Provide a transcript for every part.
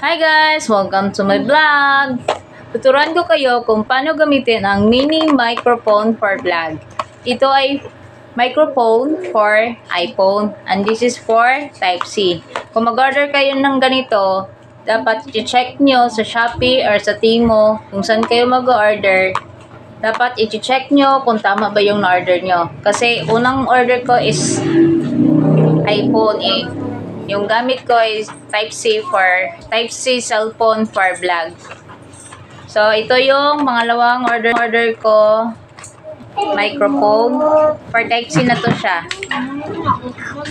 Hi guys! Welcome to my vlog! Tuturuan ko kayo kung paano gamitin ang mini microphone for vlog. Ito ay microphone for iPhone and this is for Type-C. Kung mag-order kayo ng ganito, dapat i-check nyo sa Shopee or sa Temu kung saan kayo mag-order. Dapat i-check nyo kung tama ba yung na-order nyo. Kasi unang order ko is iPhone eh. Yung gamit ko is Type-C cellphone for vlog. So, ito yung pangalawang order ko. Microphone. For Type-C na to siya.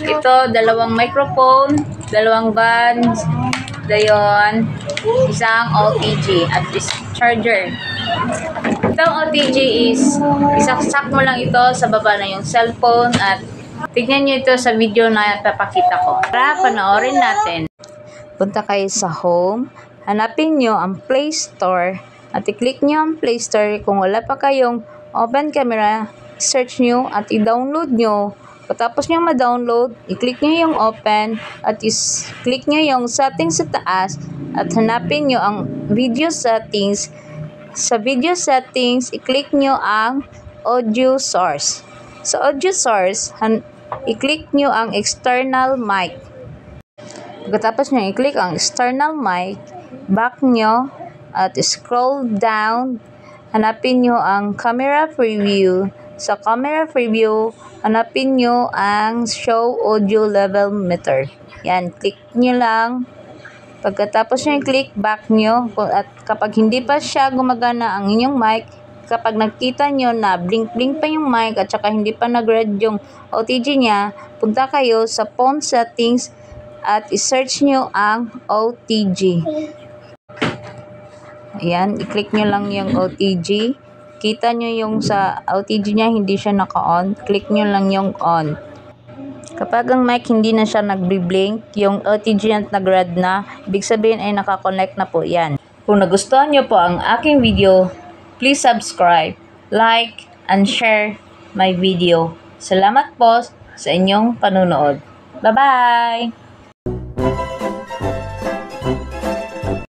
Ito, dalawang microphone, dalawang bands, dayon, isang OTG at is charger. Itong OTG is, isaksak mo lang ito sa baba na yung cellphone at tignan nyo ito sa video na papakita ko. Para panoorin natin. Punta kayo sa home. Hanapin nyo ang Play Store. At i-click nyo ang Play Store. Kung wala pa kayong open camera, search nyo at i-download nyo. Pagkatapos nyo ma-download, i-click nyo yung open at i-click nyo yung settings sa taas at hanapin nyo ang video settings. Sa video settings, i-click nyo ang audio source. Sa audio source, i-click nyo ang external mic. Pagkatapos nyo i-click ang external mic, back nyo at scroll down, hanapin nyo ang camera preview. Sa camera preview, hanapin nyo ang show audio level meter. Yan, click nyo lang. Pagkatapos nyo i-click, back nyo. At kapag hindi pa siya gumagana ang inyong mic, kapag nakita nyo na blink-blink pa yung mic at saka hindi pa nag-red yung OTG niya, punta kayo sa phone settings at i-search nyo ang OTG. Ayan, i-click nyo lang yung OTG. Kita nyo yung sa OTG niya, hindi siya naka-on. Click nyo lang yung on. Kapag ang mic hindi na siya nag-blink, yung OTG niya nag-red na, ibig sabihin ay naka-connect na po yan. Kung nagustuhan nyo po ang aking video, please subscribe, like, and share my video. Salamat po sa inyong panunood. Bye-bye!